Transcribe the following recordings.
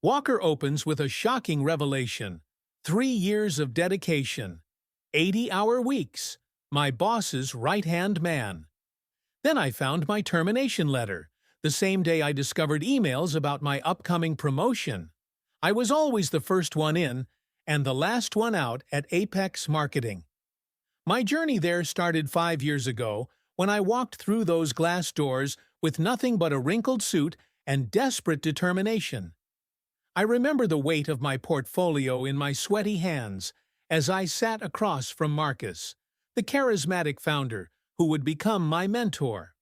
Walker opens with a shocking revelation. 3 years of dedication. 80-hour weeks. My boss's right-hand man. Then I found my termination letter. The same day I discovered emails about my upcoming promotion. I was always the first one in and the last one out at Apex Marketing. My journey there started 5 years ago when I walked through those glass doors with nothing but a wrinkled suit and desperate determination. I remember the weight of my portfolio in my sweaty hands as I sat across from Marcus, the charismatic founder who would become my mentor.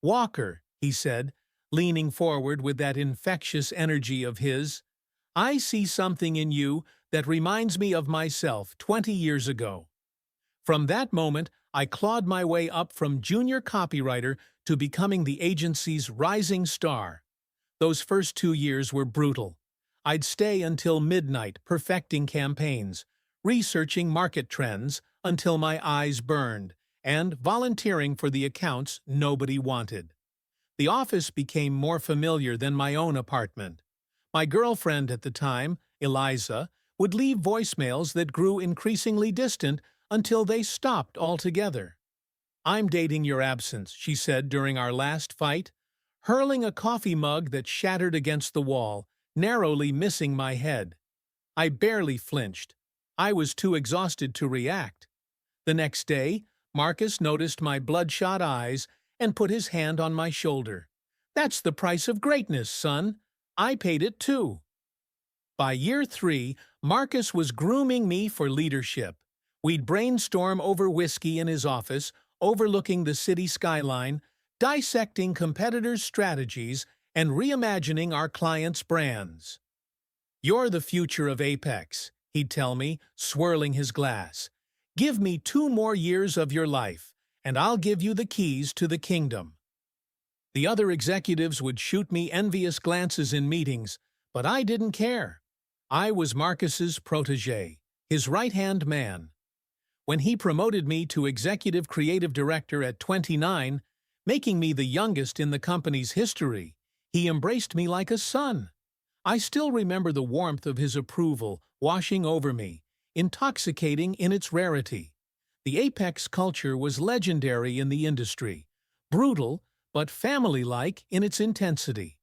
"Walker," he said, leaning forward with that infectious energy of his, "I see something in you that reminds me of myself 20 years ago." From that moment, I clawed my way up from junior copywriter to becoming the agency's rising star. Those first 2 years were brutal. I'd stay until midnight perfecting campaigns, researching market trends until my eyes burned, and volunteering for the accounts nobody wanted. The office became more familiar than my own apartment. My girlfriend at the time, Eliza, would leave voicemails that grew increasingly distant until they stopped altogether. "I'm dating your absence," she said during our last fight, hurling a coffee mug that shattered against the wall, narrowly missing my head. I barely flinched. I was too exhausted to react. The next day, Marcus noticed my bloodshot eyes and put his hand on my shoulder. "That's the price of greatness, son. I paid it too." By year 3, Marcus was grooming me for leadership. We'd brainstorm over whiskey in his office, overlooking the city skyline, dissecting competitors' strategies, and reimagining our clients' brands. "You're the future of Apex," he'd tell me, swirling his glass. "Give me 2 more years of your life, and I'll give you the keys to the kingdom." The other executives would shoot me envious glances in meetings, but I didn't care. I was Marcus's protégé, his right-hand man. When he promoted me to executive creative director at 29, making me the youngest in the company's history, he embraced me like a son. I still remember the warmth of his approval washing over me, intoxicating in its rarity. The Apex culture was legendary in the industry, brutal but family-like in its intensity.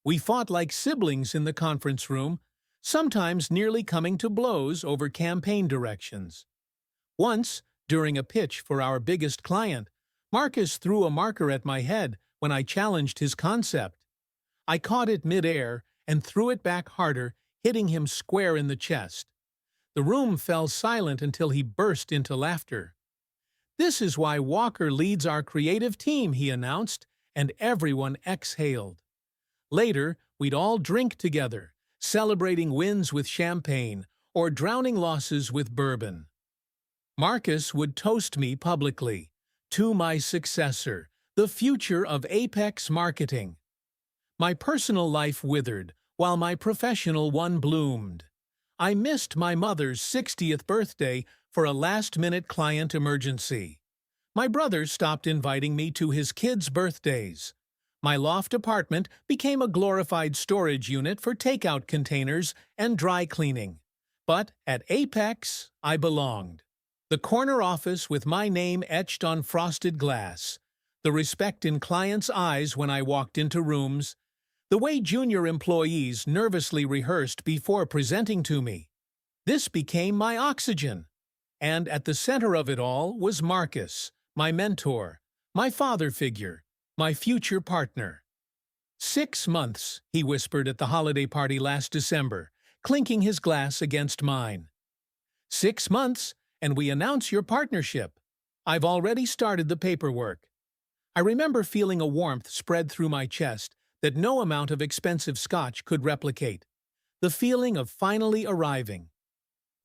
We fought like siblings in the conference room, sometimes nearly coming to blows over campaign directions. Once, during a pitch for our biggest client, Marcus threw a marker at my head when I challenged his concept. I caught it mid-air and threw it back harder, hitting him square in the chest. The room fell silent until he burst into laughter. "This is why Walker leads our creative team," he announced, and everyone exhaled. Later, we'd all drink together, celebrating wins with champagne or drowning losses with bourbon. Marcus would toast me publicly, "To my successor, the future of Apex Marketing." My personal life withered, while my professional one bloomed. I missed my mother's 60th birthday for a last-minute client emergency. My brother stopped inviting me to his kids' birthdays. My loft apartment became a glorified storage unit for takeout containers and dry cleaning. But at Apex, I belonged. The corner office with my name etched on frosted glass, the respect in clients' eyes when I walked into rooms, the way junior employees nervously rehearsed before presenting to me. This became my oxygen. And at the center of it all was Marcus, my mentor, my father figure, my future partner. 6 months, he whispered at the holiday party last December, clinking his glass against mine. 6 months, and we announce your partnership. I've already started the paperwork. I remember feeling a warmth spread through my chest that no amount of expensive scotch could replicate. The feeling of finally arriving.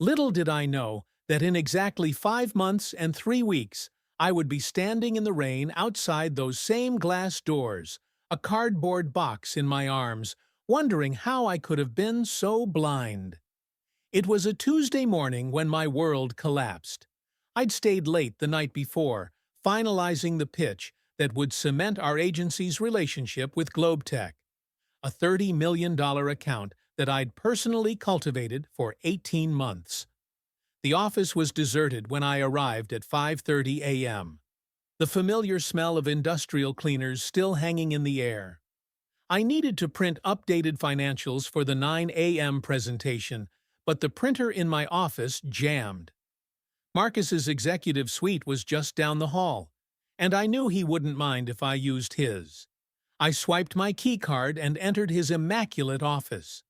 Little did I know that in exactly 5 months and 3 weeks, I would be standing in the rain outside those same glass doors, a cardboard box in my arms, wondering how I could have been so blind. It was a Tuesday morning when my world collapsed. I'd stayed late the night before, finalizing the pitch that would cement our agency's relationship with GlobeTech, a $30 million account that I'd personally cultivated for 18 months. The office was deserted when I arrived at 5:30 a.m., the familiar smell of industrial cleaners still hanging in the air. I needed to print updated financials for the 9 a.m. presentation, but the printer in my office jammed. Marcus's executive suite was just down the hall, and I knew he wouldn't mind if I used his. I swiped my keycard and entered his immaculate office.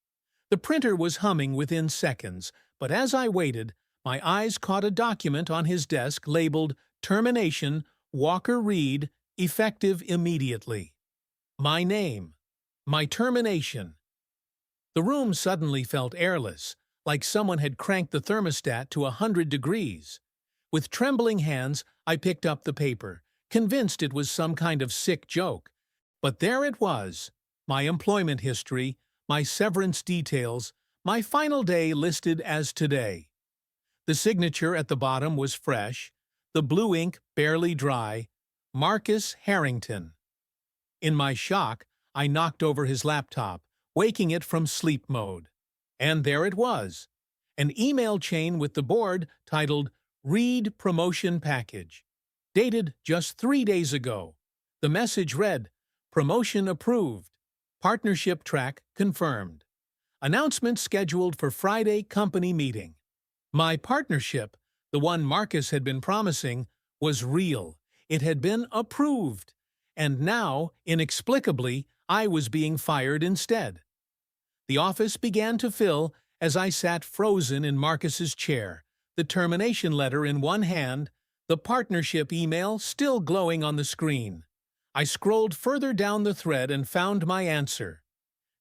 The printer was humming within seconds, but as I waited, my eyes caught a document on his desk labeled Termination, Walker Reed, effective immediately. My name. My termination. The room suddenly felt airless, like someone had cranked the thermostat to 100 degrees. With trembling hands, I picked up the paper, convinced it was some kind of sick joke. But there it was, my employment history, my severance details, my final day listed as today. The signature at the bottom was fresh, the blue ink barely dry, Marcus Harrington. In my shock, I knocked over his laptop, waking it from sleep mode. And there it was, an email chain with the board titled Reed Promotion Package, dated just 3 days ago. The message read, Promotion approved. Partnership track confirmed. Announcement scheduled for Friday company meeting. My partnership, the one Marcus had been promising, was real. It had been approved. And now, inexplicably, I was being fired instead. The office began to fill as I sat frozen in Marcus's chair, the termination letter in one hand, the partnership email still glowing on the screen. I scrolled further down the thread and found my answer.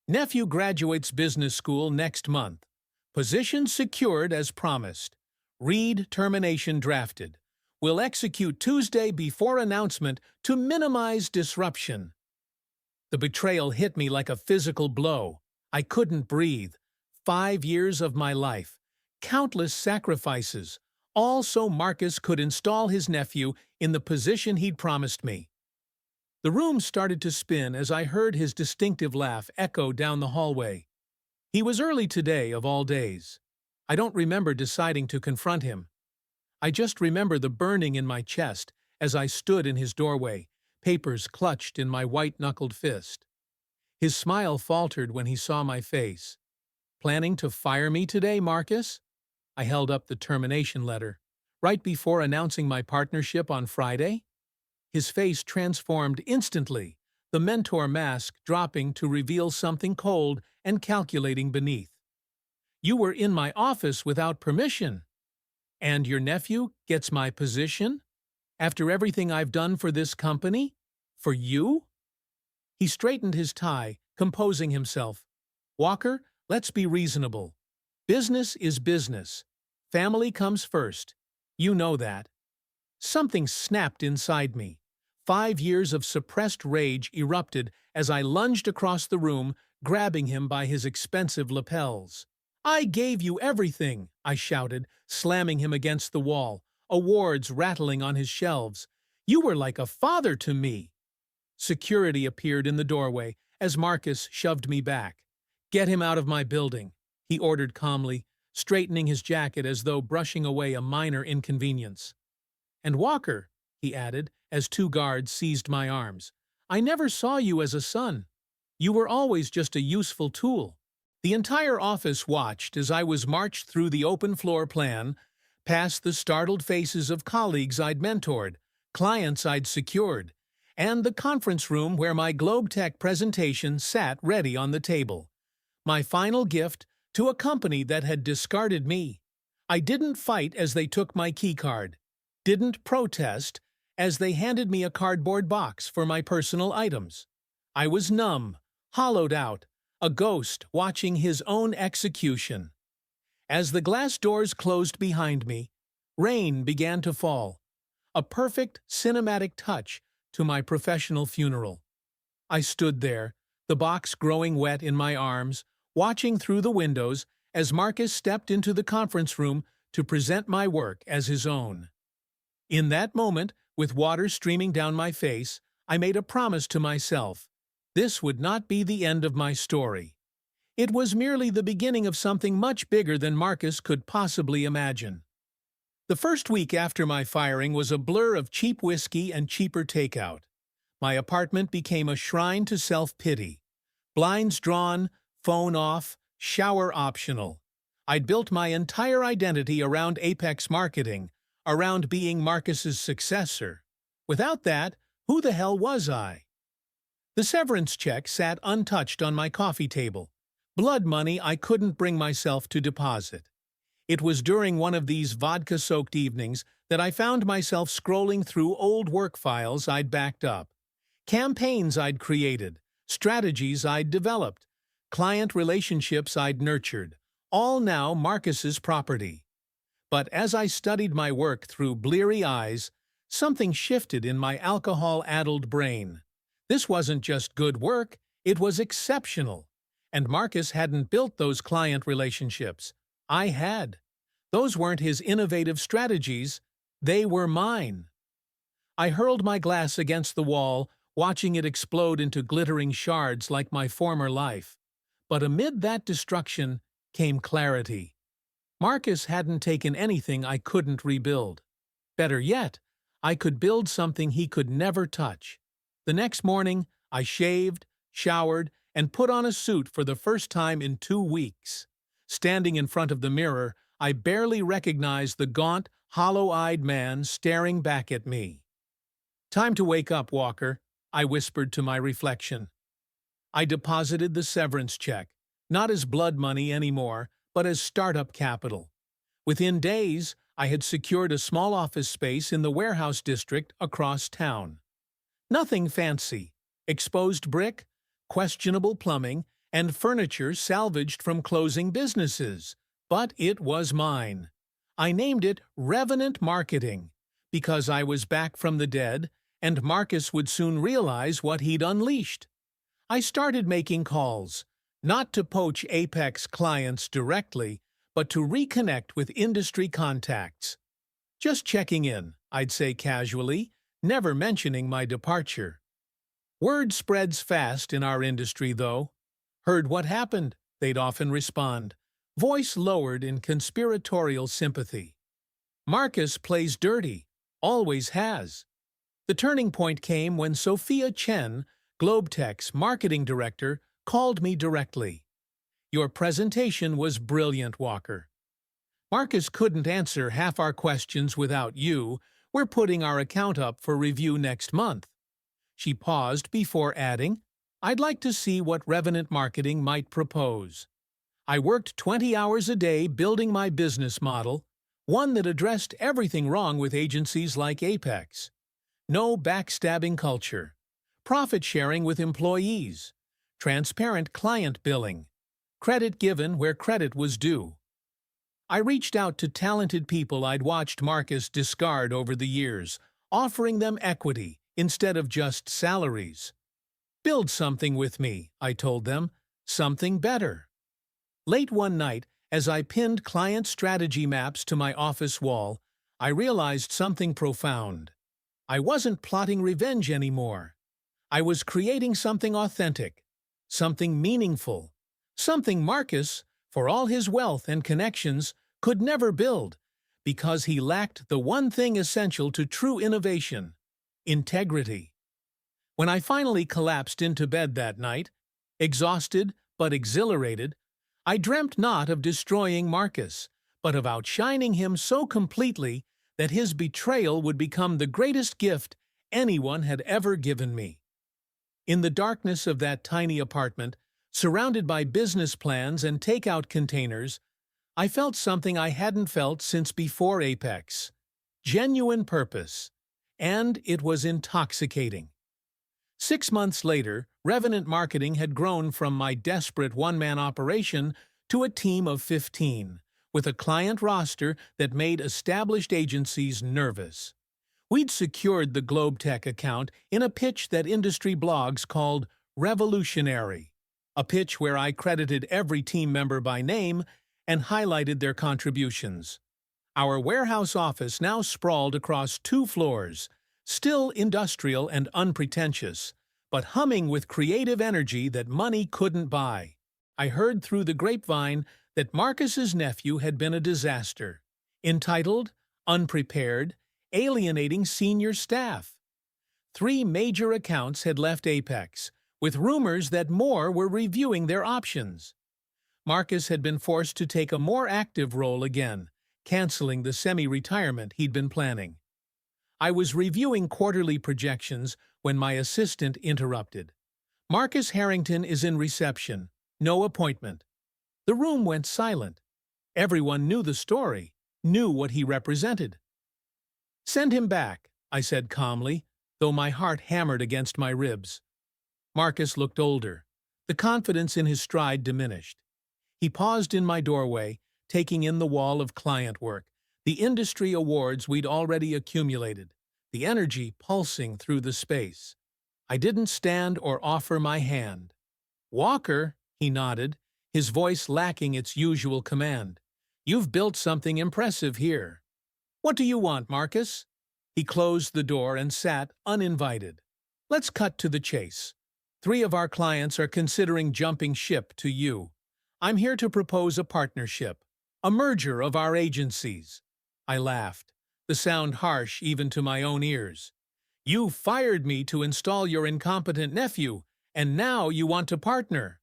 Nephew graduates business school next month. Position secured as promised. Reed termination drafted. Will execute Tuesday before announcement to minimize disruption. The betrayal hit me like a physical blow. I couldn't breathe. 5 years of my life. Countless sacrifices. All so Marcus could install his nephew in the position he'd promised me. The room started to spin as I heard his distinctive laugh echo down the hallway. He was early today, of all days. I don't remember deciding to confront him. I just remember the burning in my chest as I stood in his doorway, papers clutched in my white-knuckled fist. His smile faltered when he saw my face. Planning to fire me today, Marcus? I held up the termination letter. Right before announcing my partnership on Friday? His face transformed instantly, the mentor mask dropping to reveal something cold and calculating beneath. You were in my office without permission. And your nephew gets my position? After everything I've done for this company? For you? He straightened his tie, composing himself. Walker, let's be reasonable. Business is business. Family comes first. You know that. Something snapped inside me. 5 years of suppressed rage erupted as I lunged across the room, grabbing him by his expensive lapels. I gave you everything, I shouted, slamming him against the wall, awards rattling on his shelves. You were like a father to me. Security appeared in the doorway as Marcus shoved me back. Get him out of my building, he ordered calmly, straightening his jacket as though brushing away a minor inconvenience. And Walker, he added, as 2 guards seized my arms, I never saw you as a son. You were always just a useful tool. The entire office watched as I was marched through the open floor plan, past the startled faces of colleagues I'd mentored, clients I'd secured, and the conference room where my GlobeTech presentation sat ready on the table. My final gift to a company that had discarded me. I didn't fight as they took my keycard, didn't protest as they handed me a cardboard box for my personal items. I was numb, hollowed out, a ghost watching his own execution. As the glass doors closed behind me, rain began to fall, a perfect cinematic touch to my professional funeral. I stood there, the box growing wet in my arms, watching through the windows as Marcus stepped into the conference room to present my work as his own. In that moment, with water streaming down my face, I made a promise to myself. This would not be the end of my story. It was merely the beginning of something much bigger than Marcus could possibly imagine. The first week after my firing was a blur of cheap whiskey and cheaper takeout. My apartment became a shrine to self-pity. Blinds drawn, phone off, shower optional. I'd built my entire identity around Apex marketing, around being Marcus's successor. Without that, who the hell was I? The severance check sat untouched on my coffee table. Blood money I couldn't bring myself to deposit. It was during one of these vodka-soaked evenings that I found myself scrolling through old work files I'd backed up. Campaigns I'd created, strategies I'd developed, client relationships I'd nurtured, all now Marcus's property. But as I studied my work through bleary eyes, something shifted in my alcohol-addled brain. This wasn't just good work, it was exceptional. And Marcus hadn't built those client relationships. I had. Those weren't his innovative strategies, they were mine. I hurled my glass against the wall, watching it explode into glittering shards like my former life. But amid that destruction came clarity. Marcus hadn't taken anything I couldn't rebuild. Better yet, I could build something he could never touch. The next morning, I shaved, showered, and put on a suit for the first time in 2 weeks. Standing in front of the mirror, I barely recognized the gaunt, hollow-eyed man staring back at me. "Time to wake up, Walker," I whispered to my reflection. I deposited the severance check, not as blood money anymore, but as startup capital. Within days, I had secured a small office space in the warehouse district across town. Nothing fancy. Exposed brick, questionable plumbing, and furniture salvaged from closing businesses. But it was mine. I named it Revenant Marketing, because I was back from the dead, and Marcus would soon realize what he'd unleashed. I started making calls, not to poach Apex clients directly, but to reconnect with industry contacts. "Just checking in," I'd say casually, never mentioning my departure. Word spreads fast in our industry, though. "Heard what happened?" they'd often respond, voice lowered in conspiratorial sympathy. "Marcus plays dirty, always has." The turning point came when Sophia Chen, Globetech's marketing director, called me directly. "Your presentation was brilliant, Walker. Marcus couldn't answer half our questions without you. We're putting our account up for review next month." She paused before adding, "I'd like to see what Revenant Marketing might propose." I worked 20 hours a day building my business model, one that addressed everything wrong with agencies like Apex. No backstabbing culture, profit sharing with employees, transparent client billing, credit given where credit was due. I reached out to talented people I'd watched Marcus discard over the years, offering them equity instead of just salaries. "Build something with me," I told them, "something better." Late one night, as I pinned client strategy maps to my office wall, I realized something profound. I wasn't plotting revenge anymore. I was creating something authentic, something meaningful, something Marcus, for all his wealth and connections, could never build, because he lacked the one thing essential to true innovation: integrity. When I finally collapsed into bed that night, exhausted but exhilarated, I dreamt not of destroying Marcus, but of outshining him so completely that his betrayal would become the greatest gift anyone had ever given me. In the darkness of that tiny apartment, surrounded by business plans and takeout containers, I felt something I hadn't felt since before Apex. Genuine purpose. And it was intoxicating. 6 months later, Revenant Marketing had grown from my desperate one-man operation to a team of 15, with a client roster that made established agencies nervous. We'd secured the Globetech account in a pitch that industry blogs called revolutionary, a pitch where I credited every team member by name and highlighted their contributions. Our warehouse office now sprawled across 2 floors, still industrial and unpretentious, but humming with creative energy that money couldn't buy. I heard through the grapevine that Marcus's nephew had been a disaster. Entitled, unprepared, alienating senior staff. 3 major accounts had left Apex, with rumors that more were reviewing their options. Marcus had been forced to take a more active role again, canceling the semi-retirement he'd been planning. I was reviewing quarterly projections when my assistant interrupted. Marcus Harrington is in reception. No appointment. The room went silent. Everyone knew the story, knew what he represented. "Send him back," I said calmly, though my heart hammered against my ribs. Marcus looked older. The confidence in his stride diminished. He paused in my doorway, taking in the wall of client work, the industry awards we'd already accumulated, the energy pulsing through the space. I didn't stand or offer my hand. "Walker," he nodded, his voice lacking its usual command. "You've built something impressive here. What do you want, Marcus?" He closed the door and sat uninvited. "Let's cut to the chase. 3 of our clients are considering jumping ship to you. I'm here to propose a partnership, a merger of our agencies." I laughed, the sound harsh even to my own ears. "You fired me to install your incompetent nephew, and now you want to partner."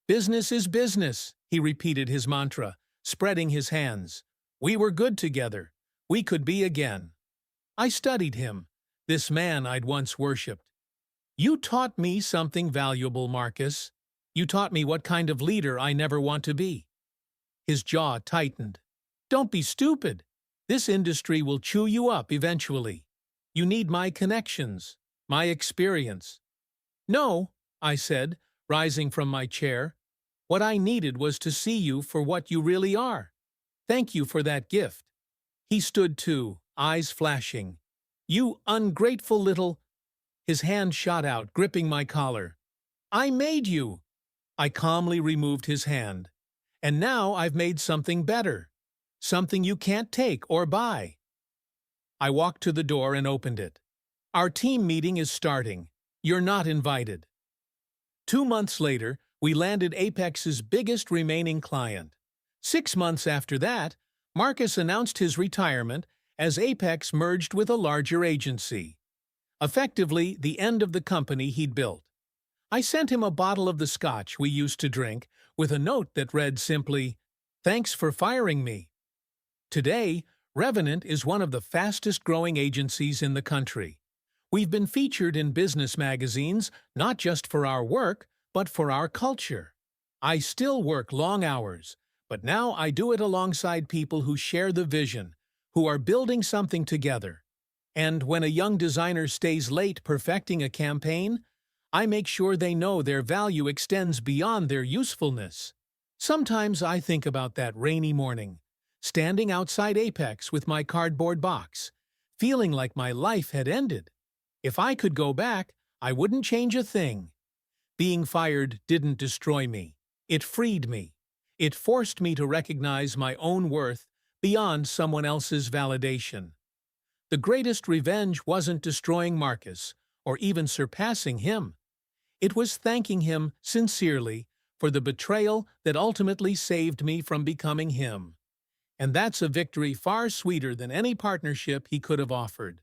"Business is business," he repeated his mantra, spreading his hands. "We were good together. We could be again." I studied him, this man I'd once worshipped. "You taught me something valuable, Marcus. You taught me what kind of leader I never want to be." His jaw tightened. "Don't be stupid. This industry will chew you up eventually. You need my connections, my experience." "No," I said, rising from my chair. "What I needed was to see you for what you really are. Thank you for that gift." He stood too, eyes flashing. "You ungrateful little—" His hand shot out, gripping my collar. "I made you." I calmly removed his hand. "And now I've made something better. Something you can't take or buy." I walked to the door and opened it. "Our team meeting is starting. You're not invited." 2 months later, we landed Apex's biggest remaining client. 6 months after that, Marcus announced his retirement as Apex merged with a larger agency. Effectively, the end of the company he'd built. I sent him a bottle of the scotch we used to drink with a note that read simply, "Thanks for firing me." Today, Revenant is one of the fastest-growing agencies in the country. We've been featured in business magazines not just for our work, but for our culture. I still work long hours, but now I do it alongside people who share the vision, who are building something together. And when a young designer stays late perfecting a campaign, I make sure they know their value extends beyond their usefulness. Sometimes I think about that rainy morning, standing outside Apex with my cardboard box, feeling like my life had ended. If I could go back, I wouldn't change a thing. Being fired didn't destroy me. It freed me. It forced me to recognize my own worth beyond someone else's validation. The greatest revenge wasn't destroying Marcus, or even surpassing him. It was thanking him sincerely for the betrayal that ultimately saved me from becoming him. And that's a victory far sweeter than any partnership he could have offered.